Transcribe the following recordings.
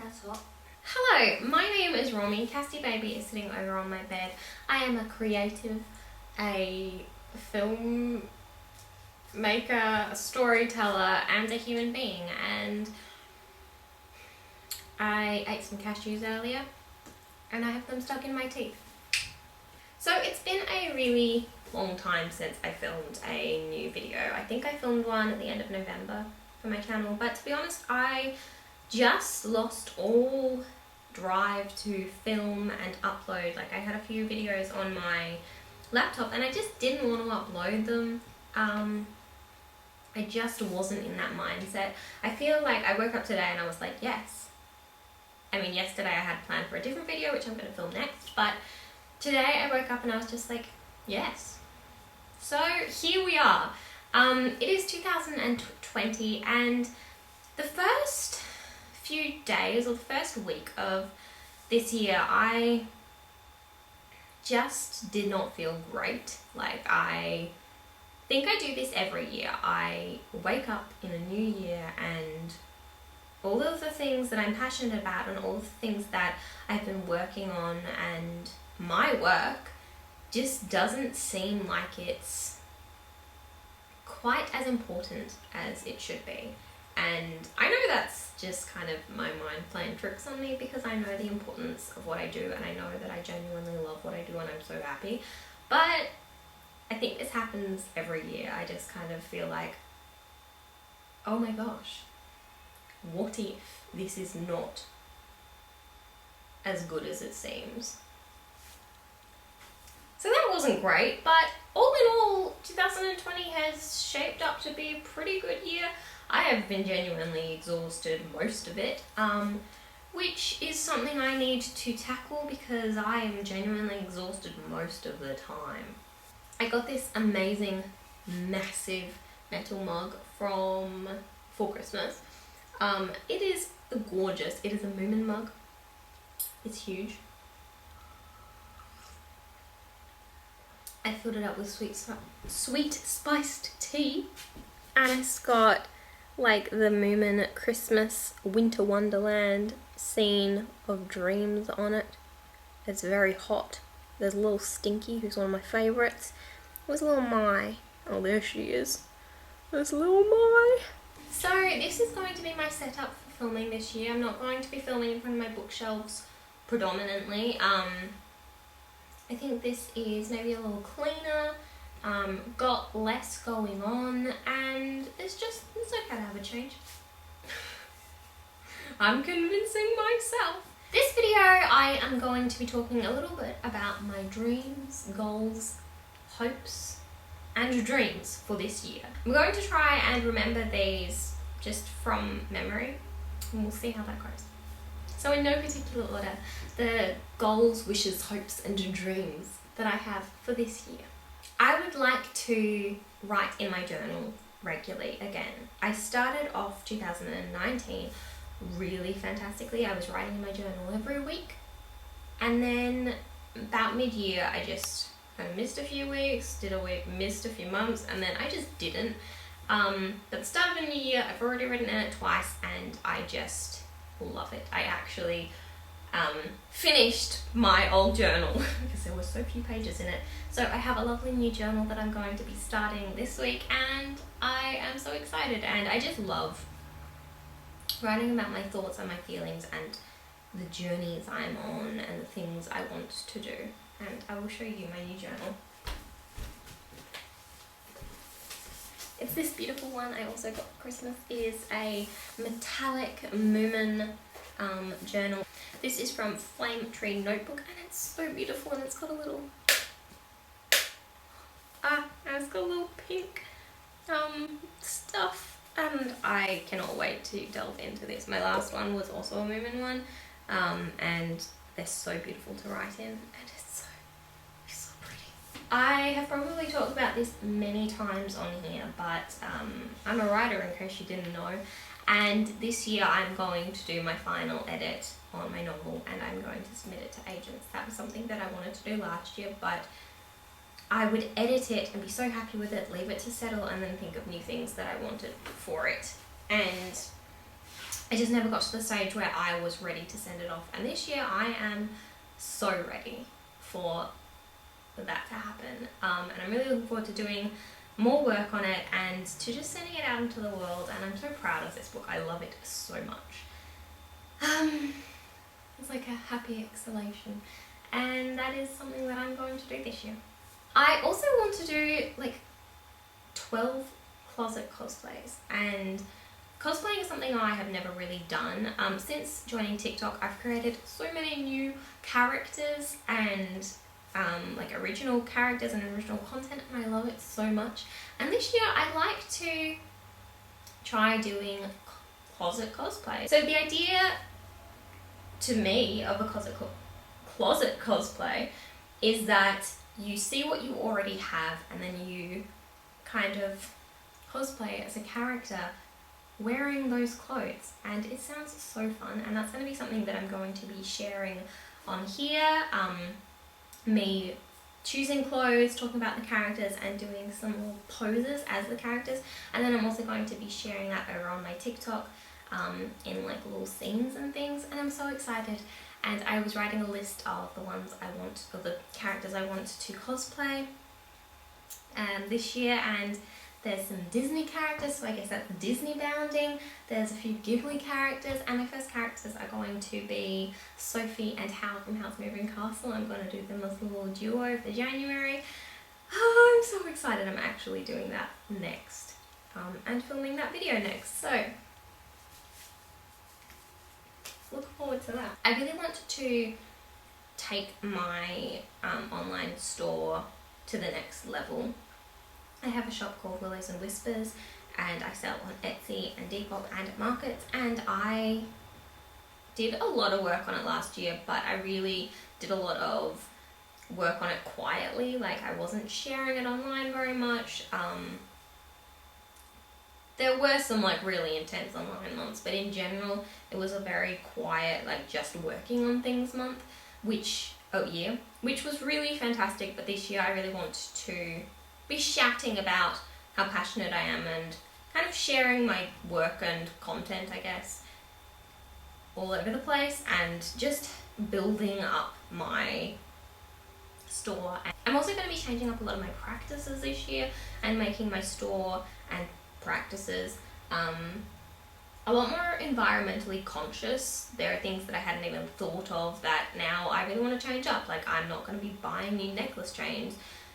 That's hot. Hello, my name is Romy. Cassie Baby is sitting over on my bed. I am a creative, a film maker, a storyteller, and a human being. And I ate some cashews earlier, and I have them stuck in my teeth. So it's been a really long time since I filmed a new video. I think I filmed one at the end of November for my channel, but to be honest, I just lost all drive to film and upload. Like, I had a few videos on my laptop and I just didn't want to upload them. I just wasn't in that mindset. I feel like I woke up today and I was like, yes. I mean, yesterday I had planned for a different video, which I'm going to film next, but today I woke up and I was just like, yes. So here we are. It is 2020 and the first few days or the first week of this year, I just did not feel great. Like, I think I do this every year. I wake up in a new year and all of the things that I'm passionate about and all of the things that I've been working on and my work just doesn't seem like it's quite as important as it should be. And I know that's just kind of my mind playing tricks on me, because I know the importance of what I do and I know that I genuinely love what I do and I'm so happy. But I think this happens every year. I just kind of feel like, oh my gosh, what if this is not as good as it seems? So that wasn't great, but all in all, 2020 has shaped up to be a pretty good year. I have been genuinely exhausted most of it, which is something I need to tackle because I am genuinely exhausted most of the time. I got this amazing, massive metal mug for Christmas. It is gorgeous. It is a Moomin mug. It's huge. I filled it up with sweet spiced tea, and it's got like the Moomin Christmas Winter Wonderland scene of dreams on it. It's very hot. There's a little Stinky, who's one of my favourites. Where's little Mai? Oh, there she is. There's little Mai. So this is going to be my setup for filming this year. I'm not going to be filming in front of my bookshelves predominantly. I think this is maybe a little cleaner, got less going on, and it's okay to have a change. I'm convincing myself. This video I am going to be talking a little bit about my dreams, goals, hopes, and dreams for this year. I'm going to try and remember these just from memory, and we'll see how that goes. So in no particular order, the goals, wishes, hopes, and dreams that I have for this year. I would like to write in my journal regularly again. I started off 2019 really fantastically. I was writing in my journal every week, and then about mid-year I just kind of missed a few weeks, did a week, missed a few months, and then I just didn't. But at the start of a new year, I've already written in it twice, and I just love it. I actually finished my old journal because there were so few pages in it. So I have a lovely new journal that I'm going to be starting this week, and I am so excited, and I just love writing about my thoughts and my feelings and the journeys I'm on and the things I want to do. And I will show you my new journal. It's this beautiful one I also got for Christmas. It is a metallic Moomin journal. This is from Flame Tree Notebook, and it's so beautiful, and it's got a little and it's got a little pink stuff, and I cannot wait to delve into this. My last one was also a Moomin one, and they're so beautiful to write in, and it's so pretty. I have probably talked about this many times on here, but I'm a writer, in case you didn't know, and this year I'm going to do my final edit on my novel, and I'm going to submit it to agents. That was something that I wanted to do last year, but I would edit it and be so happy with it, leave it to settle, and then think of new things that I wanted for it. And I just never got to the stage where I was ready to send it off. And this year I am so ready for that to happen. And I'm really looking forward to doing more work on it and to just sending it out into the world. And I'm so proud of this book. I love it so much. It's like a happy exhalation. And that is something that I'm going to do this year. I also want to do like 12 closet cosplays, and cosplaying is something I have never really done. Since joining TikTok, I've created so many new characters and like original characters and original content, and I love it so much. And this year I'd like to try doing closet cosplay. So the idea to me of a closet cosplay is that you see what you already have and then you kind of cosplay as a character wearing those clothes, and it sounds so fun. And that's going to be something that I'm going to be sharing on here, me choosing clothes, talking about the characters and doing some more poses as the characters. And then I'm also going to be sharing that over on my TikTok in like little scenes and things, and I'm so excited. And I was writing a list of the ones I want, or the characters I want to cosplay this year, and there's some Disney characters, so I guess that's Disney bounding. There's a few Ghibli characters, and my first characters are going to be Sophie and Hal from Howl's Moving Castle. I'm going to do them as a little duo for January. Oh, I'm so excited. I'm actually doing that next and filming that video next, so look forward to that. I really want to take my online store to the next level. I have a shop called Willows and Whispers, and I sell on Etsy and Depop and at markets, and I did a lot of work on it last year, but I really did a lot of work on it quietly. Like, I wasn't sharing it online very much. There were some like really intense online months, but in general it was a very quiet, like just working on things month, which was really fantastic. But this year I really want to be shouting about how passionate I am and kind of sharing my work and content, I guess, all over the place, and just building up my store. I'm also going to be changing up a lot of my practices this year and making my store and practices a lot more environmentally conscious. There are things that I hadn't even thought of that now I really want to change up. Like, I'm not going to be buying new necklace chains.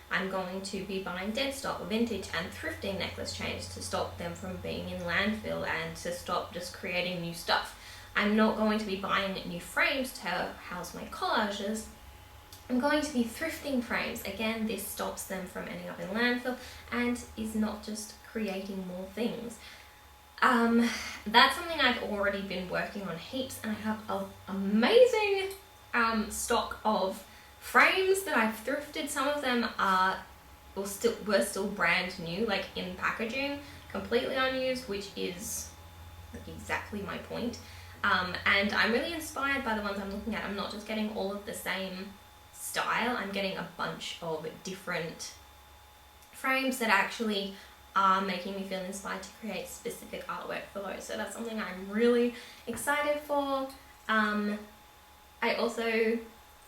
I'm going to be buying dead stock, vintage and thrifting necklace chains to stop them from being in landfill and to stop just creating new stuff. I'm not going to be buying new frames to house my collages. I'm going to be thrifting frames. Again, this stops them from ending up in landfill and is not just creating more things. That's something I've already been working on heaps, and I have an amazing stock of frames that I've thrifted. Some of them were still brand new, like in packaging, completely unused, which is like exactly my point. And I'm really inspired by the ones I'm looking at. I'm not just getting all of the same style, I'm getting a bunch of different frames that actually are making me feel inspired to create specific artwork for those. So that's something I'm really excited for. I also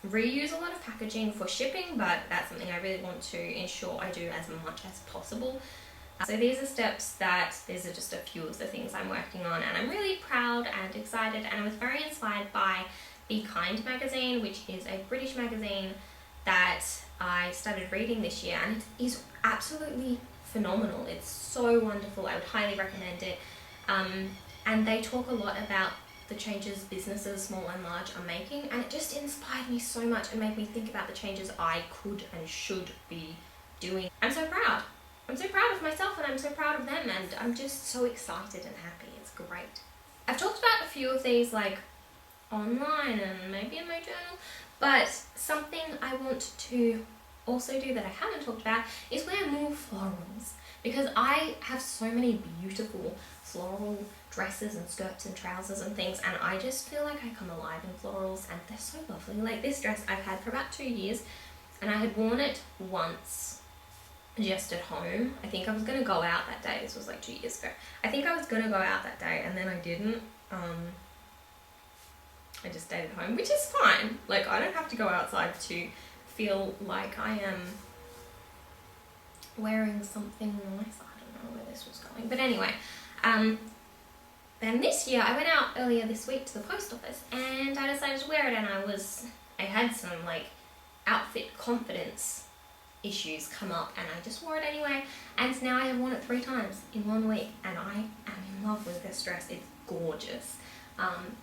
reuse a lot of packaging for shipping, but that's something I really want to ensure I do as much as possible. So these are just a few of the things I'm working on, and I'm really proud and excited, and I was very inspired by Be Kind magazine, which is a British magazine that I started reading this year, and it is absolutely phenomenal. It's so wonderful. I would highly recommend it. And they talk a lot about the changes businesses, small and large, are making, and it just inspired me so much and made me think about the changes I could and should be doing. I'm so proud. I'm so proud of myself, and I'm so proud of them, and I'm just so excited and happy. It's great. I've talked about a few of these like online and maybe in my journal, but something I want to also do that I haven't talked about is wear more florals, because I have so many beautiful floral dresses and skirts and trousers and things, and I just feel like I come alive in florals, and they're so lovely. Like this dress I've had for about 2 years, and I had worn it once just at home. I think I was going to go out that day. This was like 2 years ago. I think I was going to go out that day and then I didn't. I just stayed at home, which is fine. Like, I don't have to go outside to feel like I am wearing something nice. I don't know where this was going. But anyway, then this year I went out earlier this week to the post office and I decided to wear it, and I had some like outfit confidence issues come up and I just wore it anyway, and now I have worn it 3 times in 1 week and I am in love with this dress. It's gorgeous.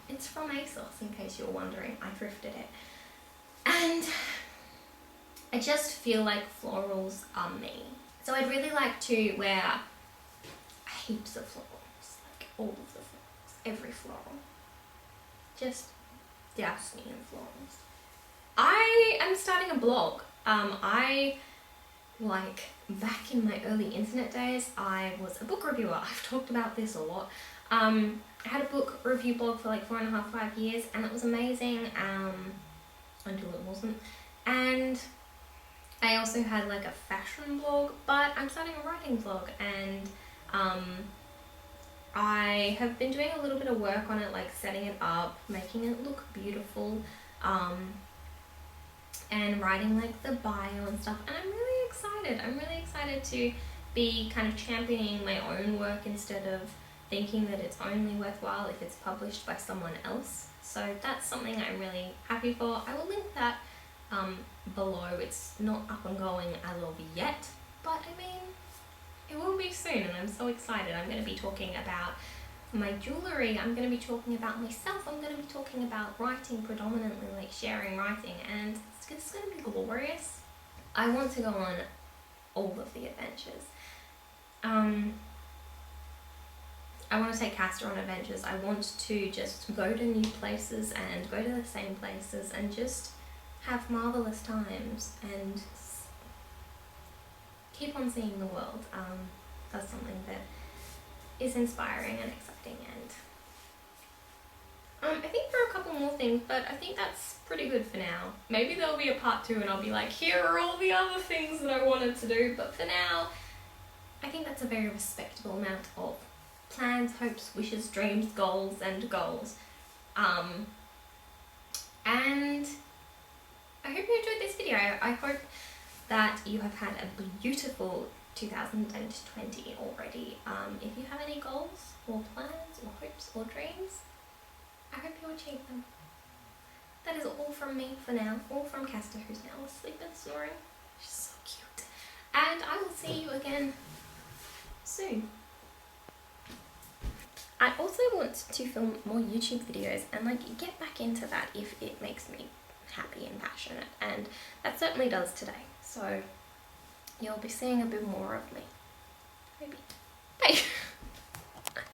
It's from ASOS, in case you're wondering. I thrifted it. And I just feel like florals are me. So I'd really like to wear heaps of florals, like all of the florals, every floral. Just douse me in florals. I am starting a blog. Back in my early internet days, I was a book reviewer. I've talked about this a lot. I had a book review blog for like 4.5, 5 years, and it was amazing, until it wasn't. And I also had like a fashion blog, but I'm starting a writing blog, and I have been doing a little bit of work on it, like setting it up, making it look beautiful, and writing like the bio and stuff, and I'm really excited. I'm really excited to be kind of championing my own work instead of thinking that it's only worthwhile if it's published by someone else. So that's something I'm really happy for. I will link that below. It's not up and going as of yet, but I mean, it will be soon, and I'm so excited. I'm going to be talking about my jewellery, I'm going to be talking about myself, I'm going to be talking about writing predominantly, like sharing writing, and it's going to be glorious. I want to go on all of the adventures. I want to take Castor on adventures. I want to just go to new places and go to the same places and just have marvellous times and keep on seeing the world. That's something that is inspiring and exciting, and I think there are a couple more things, but I think that's pretty good for now. Maybe there'll be a part 2 and I'll be like, here are all the other things that I wanted to do, but for now, I think that's a very respectable amount of plans, hopes, wishes, dreams, goals, and goals. And I hope you enjoyed this video. I hope that you have had a beautiful 2020 already. If you have any goals or plans or hopes or dreams, I hope you achieve them. That is all from me for now, all from Castor, who's now asleep and snoring. She's so cute. And I will see you again soon. I also want to film more YouTube videos and like get back into that if it makes me happy and passionate, and that certainly does today. So you'll be seeing a bit more of me. Maybe. Bye.